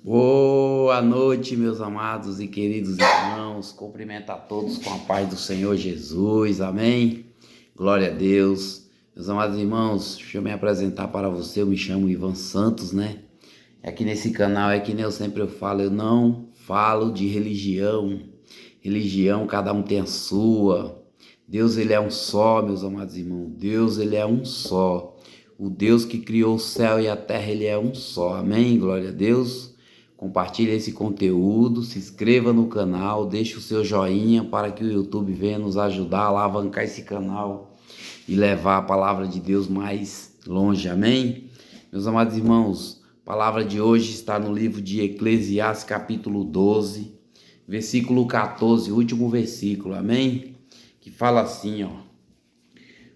Boa noite, meus amados e queridos irmãos. Cumprimento a todos com a paz do Senhor Jesus. Amém? Glória a Deus. Meus amados irmãos, deixa eu me apresentar para você. Eu me chamo Ivan Santos, né? Aqui nesse canal é que nem eu sempre falo, eu não falo de religião. Religião, cada um tem a sua. Deus, ele é um só, meus amados irmãos. Deus, ele é um só. O Deus que criou o céu e a terra, ele é um só. Amém? Glória a Deus. Compartilhe esse conteúdo, se inscreva no canal, deixe o seu joinha para que o YouTube venha nos ajudar a alavancar esse canal e levar a palavra de Deus mais longe. Amém? Meus amados irmãos, a palavra de hoje está no livro de Eclesiastes, capítulo 12, versículo 14, último versículo. Amém? Que fala assim, ó: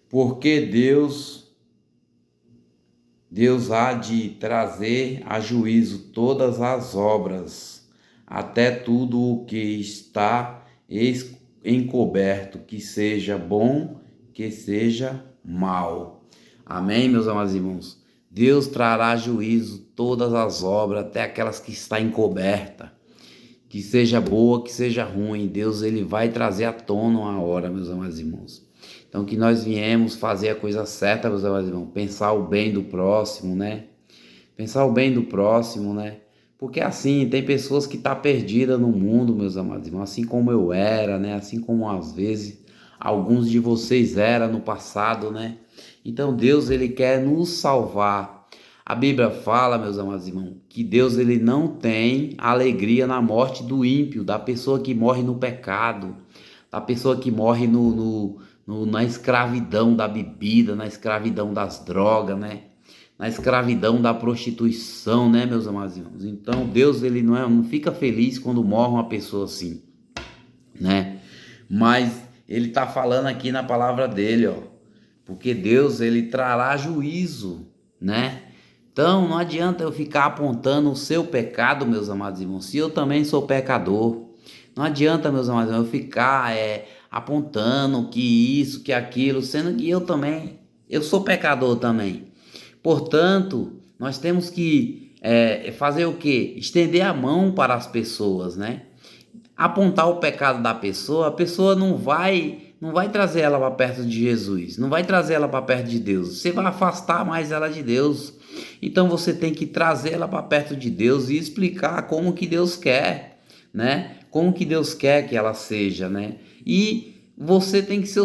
porque Deus há de trazer a juízo todas as obras, até tudo o que está encoberto, que seja bom, que seja mal. Amém, meus amados irmãos? Deus trará juízo todas as obras, até aquelas que está encoberta, que seja boa, que seja ruim. Deus, ele vai trazer à tona uma hora, meus amados irmãos. Então, que nós viemos fazer a coisa certa, meus amados irmãos, pensar o bem do próximo, né? Pensar o bem do próximo, né? Porque assim, tem pessoas que estão perdidas no mundo, meus amados irmãos, assim como eu era, né? Assim como às vezes alguns de vocês eram no passado, né? Então, Deus, ele quer nos salvar. A Bíblia fala, meus amados irmãos, que Deus, ele não tem alegria na morte do ímpio, da pessoa que morre no pecado, da pessoa que morre na escravidão da bebida, na escravidão das drogas, né? Na escravidão da prostituição, né, meus amados irmãos? Então, Deus, ele não fica feliz quando morre uma pessoa assim, né? Mas ele está falando aqui na palavra dele, ó, porque Deus, ele trará juízo, né? Então, não adianta eu ficar apontando o seu pecado, meus amados irmãos, se eu também sou pecador. Não adianta, meus amados irmãos, eu ficar apontando que isso, que aquilo, sendo que eu sou pecador também. Portanto, nós temos que fazer o quê? Estender a mão para as pessoas, né? Apontar o pecado da pessoa, a pessoa não vai trazer ela para perto de Jesus, não vai trazer ela para perto de Deus. Você vai afastar mais ela de Deus. Então você tem que trazer ela para perto de Deus e explicar como que Deus quer, né? Como que Deus quer que ela seja, né? E você tem que ser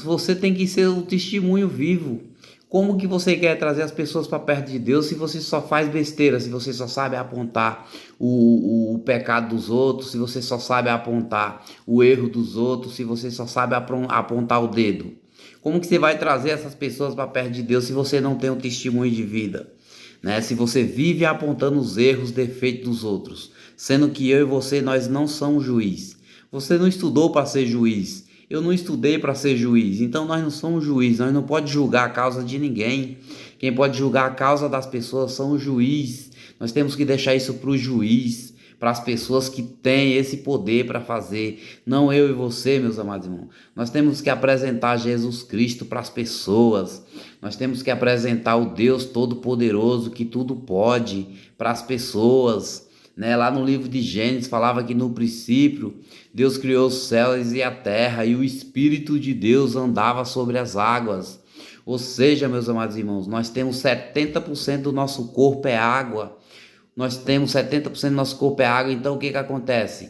você tem que ser o testemunho vivo. Como que você quer trazer as pessoas para perto de Deus se você só faz besteira, se você só sabe apontar o pecado dos outros, se você só sabe apontar o erro dos outros, se você só sabe apontar o dedo? Como que você vai trazer essas pessoas para perto de Deus se você não tem um testemunho de vida, né? Se você vive apontando os erros, os defeitos dos outros, sendo que eu e você, nós não somos juiz. Você não estudou para ser juiz. Eu não estudei para ser juiz, então nós não somos juiz, nós não podemos julgar a causa de ninguém. Quem pode julgar a causa das pessoas são o juiz. Nós temos que deixar isso para o juiz, para as pessoas que têm esse poder para fazer, não eu e você, meus amados irmãos. Nós temos que apresentar Jesus Cristo para as pessoas, nós temos que apresentar o Deus Todo-Poderoso que tudo pode para as pessoas, né? Lá no livro de Gênesis falava que no princípio Deus criou os céus e a terra e o Espírito de Deus andava sobre as águas. Ou seja, meus amados irmãos, nós temos 70% do nosso corpo é água. Nós temos 70% do nosso corpo é água, então o que acontece?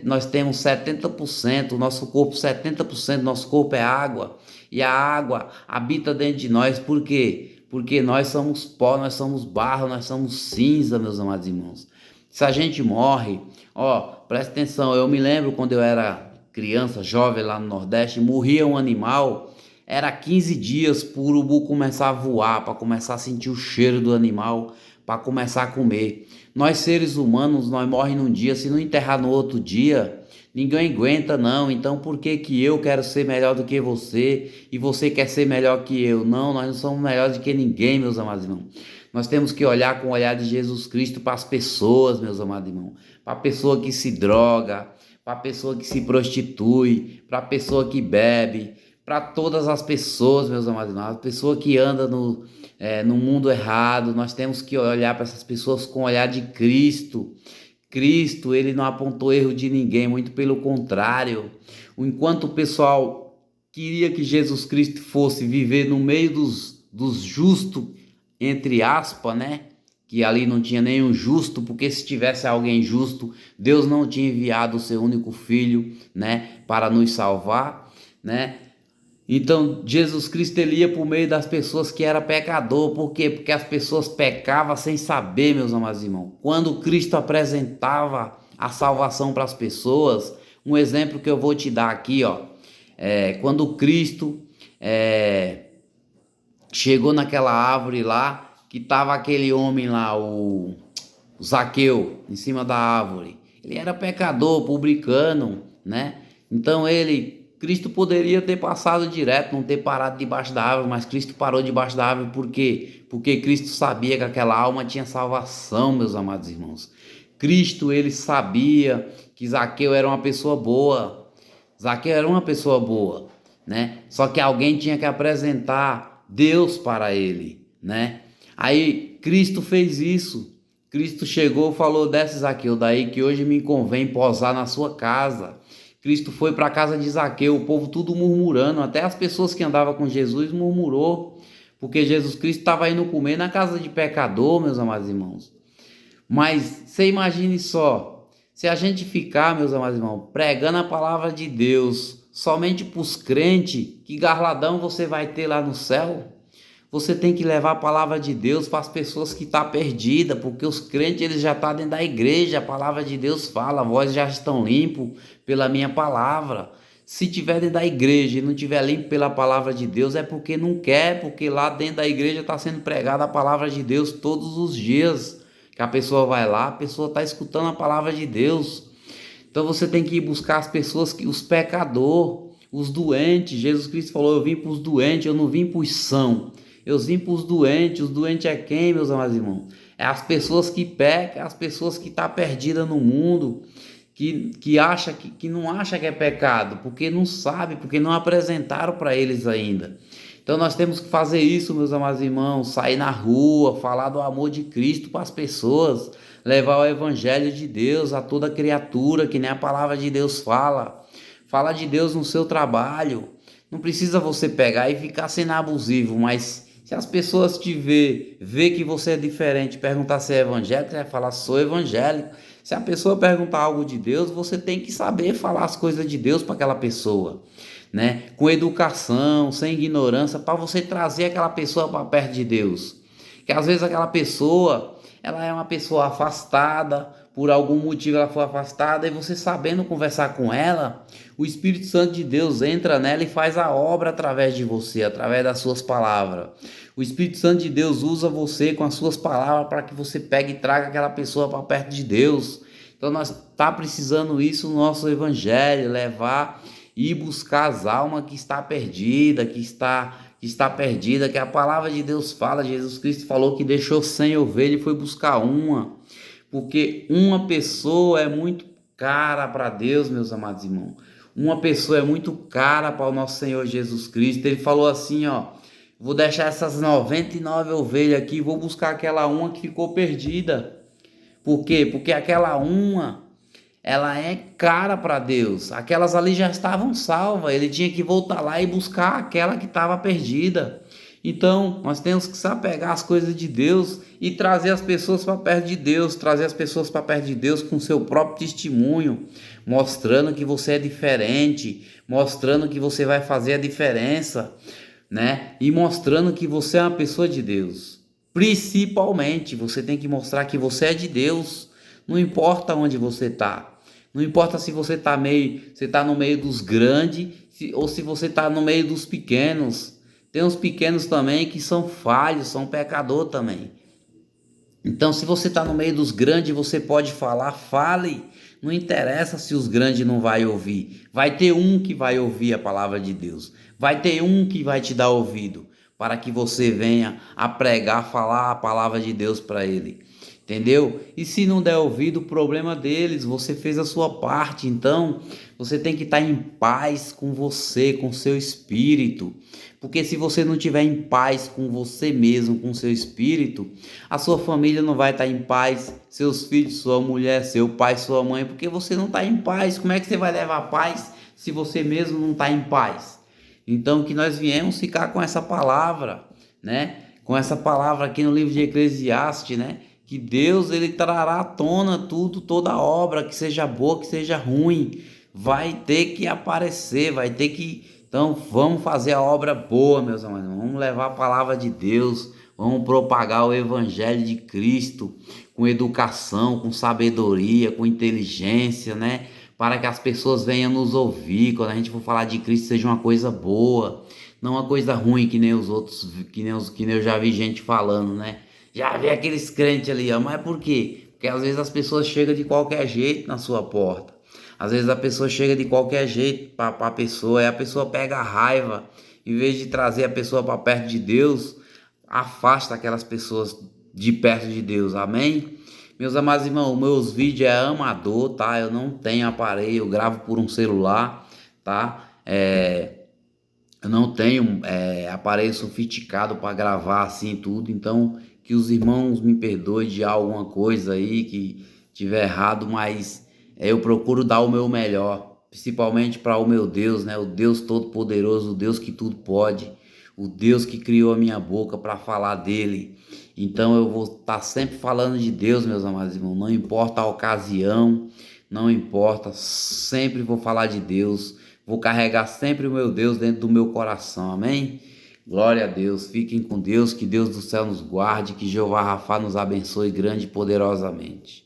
Nós temos 70%, o nosso corpo, 70% do nosso corpo é água. E a água habita dentro de nós, por quê? Porque nós somos pó, nós somos barro, nós somos cinza, meus amados irmãos. Se a gente morre, ó, presta atenção, eu me lembro quando eu era criança, jovem lá no Nordeste, morria um animal, era 15 dias para o urubu começar a voar, para começar a sentir o cheiro do animal, para começar a comer. Nós seres humanos, nós morremos num dia, se não enterrar no outro dia, ninguém aguenta não. Então por que que eu quero ser melhor do que você e você quer ser melhor que eu? Não, nós não somos melhores do que ninguém, meus amados irmãos. Nós temos que olhar com o olhar de Jesus Cristo para as pessoas, meus amados irmãos. Para a pessoa que se droga, para a pessoa que se prostitui, para a pessoa que bebe, para todas as pessoas, meus amados irmãos, a pessoa que anda no mundo errado. Nós temos que olhar para essas pessoas com o olhar de Cristo. Cristo, ele não apontou erro de ninguém, muito pelo contrário. Enquanto o pessoal queria que Jesus Cristo fosse viver no meio dos justos, entre aspas, né? Que ali não tinha nenhum justo, porque se tivesse alguém justo, Deus não tinha enviado o seu único filho, né, para nos salvar, né? Então Jesus Cristo, ele ia por meio das pessoas que era pecador. Por quê? Porque as pessoas pecavam sem saber, meus amados irmãos. Quando Cristo apresentava a salvação para as pessoas, um exemplo que eu vou te dar aqui, ó, quando Cristo chegou naquela árvore lá, que estava aquele homem lá, o Zaqueu, em cima da árvore. Ele era pecador, publicano, né? Então Cristo poderia ter passado direto, não ter parado debaixo da árvore, mas Cristo parou debaixo da árvore. Por quê? Porque Cristo sabia que aquela alma tinha salvação, meus amados irmãos. Cristo, ele sabia que Zaqueu era uma pessoa boa. Zaqueu era uma pessoa boa, né? Só que alguém tinha que apresentar Deus para ele, né? Aí Cristo fez isso. Cristo chegou e falou: desce, Zaqueu, daí que hoje me convém posar na sua casa. Cristo foi para a casa de Zaqueu, o povo tudo murmurando, até as pessoas que andavam com Jesus murmurou, porque Jesus Cristo estava indo comer na casa de pecador, meus amados irmãos. Mas você imagine só, se a gente ficar, meus amados irmãos, pregando a palavra de Deus somente para os crentes, que garladão você vai ter lá no céu? Você tem que levar a palavra de Deus para as pessoas que estão perdidas, porque os crentes, eles já estão dentro da igreja. A palavra de Deus fala: vós já estão limpos pela minha palavra. Se tiver dentro da igreja e não tiver limpo pela palavra de Deus, é porque não quer, porque lá dentro da igreja está sendo pregada a palavra de Deus todos os dias. Que a pessoa vai lá, a pessoa está escutando a palavra de Deus. Então você tem que ir buscar as pessoas, os pecadores, os doentes. Jesus Cristo falou: eu vim para os doentes, eu não vim para os sãos. Eu vim para os doentes. Os doentes é quem, meus amados irmãos? É as pessoas que pecam, as pessoas que estão perdidas no mundo, que não acha que é pecado, porque não sabe, porque não apresentaram para eles ainda. Então nós temos que fazer isso, meus amados irmãos, sair na rua, falar do amor de Cristo para as pessoas, levar o evangelho de Deus a toda criatura, que nem a palavra de Deus fala. Fala de Deus no seu trabalho. Não precisa você pegar e ficar sendo abusivo, mas se as pessoas te ver que você é diferente, perguntar se é evangélico, você vai falar: sou evangélico. Se a pessoa perguntar algo de Deus, você tem que saber falar as coisas de Deus para aquela pessoa, né? Com educação, sem ignorância, para você trazer aquela pessoa para perto de Deus. Que às vezes aquela pessoa, ela é uma pessoa afastada, por algum motivo ela foi afastada, e você sabendo conversar com ela, o Espírito Santo de Deus entra nela e faz a obra através de você, através das suas palavras. O Espírito Santo de Deus usa você com as suas palavras para que você pegue e traga aquela pessoa para perto de Deus. Então nós está precisando isso no nosso evangelho, levar e buscar as almas que está perdida, que está perdida, que a palavra de Deus fala. Jesus Cristo falou que deixou 100 ovelhas e foi buscar uma. Porque uma pessoa é muito cara para Deus, meus amados irmãos. Uma pessoa é muito cara para o nosso Senhor Jesus Cristo. Ele falou assim, ó: vou deixar essas 99 ovelhas aqui, vou buscar aquela uma que ficou perdida. Por quê? Porque aquela uma, ela é cara para Deus. Aquelas ali já estavam salvas. Ele tinha que voltar lá e buscar aquela que estava perdida. Então, nós temos que saber pegar as coisas de Deus e trazer as pessoas para perto de Deus, trazer as pessoas para perto de Deus com seu próprio testemunho, mostrando que você é diferente, mostrando que você vai fazer a diferença, né? E mostrando que você é uma pessoa de Deus. Principalmente, você tem que mostrar que você é de Deus, não importa onde você está. Não importa se você está no meio dos grandes ou se você está no meio dos pequenos. Tem uns pequenos também que são falhos, são pecadores também. Então, se você está no meio dos grandes, você pode falar, fale. Não interessa se os grandes não vão ouvir. Vai ter um que vai ouvir a palavra de Deus. Vai ter um que vai te dar ouvido para que você venha a pregar, falar a palavra de Deus para ele. entendeu? E se não der ouvido, o problema deles, você fez a sua parte, então você tem que estar em paz com você, com seu espírito, porque se você não estiver em paz com você mesmo, com seu espírito, a sua família não vai estar em paz, seus filhos, sua mulher, seu pai, sua mãe, porque você não está em paz. Como é que você vai levar paz se você mesmo não está em paz? Então que nós viemos ficar com essa palavra, né? Com essa palavra aqui no livro de Eclesiastes, né? Que Deus ele trará à tona tudo, toda obra, que seja boa, que seja ruim, vai ter que aparecer, vai ter que. Então vamos fazer a obra boa, meus amados, vamos levar a palavra de Deus, vamos propagar o evangelho de Cristo com educação, com sabedoria, com inteligência, né? Para que as pessoas venham nos ouvir, quando a gente for falar de Cristo, seja uma coisa boa, não uma coisa ruim que nem os outros, que nem eu já vi gente falando, né? Já vi aqueles crentes ali, ó, mas por quê? Porque às vezes as pessoas chegam de qualquer jeito na sua porta. Às vezes a pessoa chega de qualquer jeito para a pessoa, e a pessoa pega a raiva, em vez de trazer a pessoa para perto de Deus, afasta aquelas pessoas de perto de Deus, amém? Meus amados irmãos, meus vídeos é amador, tá? Eu não tenho aparelho, eu gravo por um celular, tá? Eu não tenho aparelho sofisticado para gravar assim tudo, então que os irmãos me perdoem de alguma coisa aí que tiver errado, mas eu procuro dar o meu melhor, principalmente para o meu Deus, né? O Deus Todo-Poderoso, o Deus que tudo pode, o Deus que criou a minha boca para falar dele. Então eu vou estar sempre falando de Deus, meus amados irmãos, não importa a ocasião, não importa, sempre vou falar de Deus. Vou carregar sempre o meu Deus dentro do meu coração, amém? Glória a Deus, fiquem com Deus, que Deus do céu nos guarde, que Jeová Rafá nos abençoe grande e poderosamente.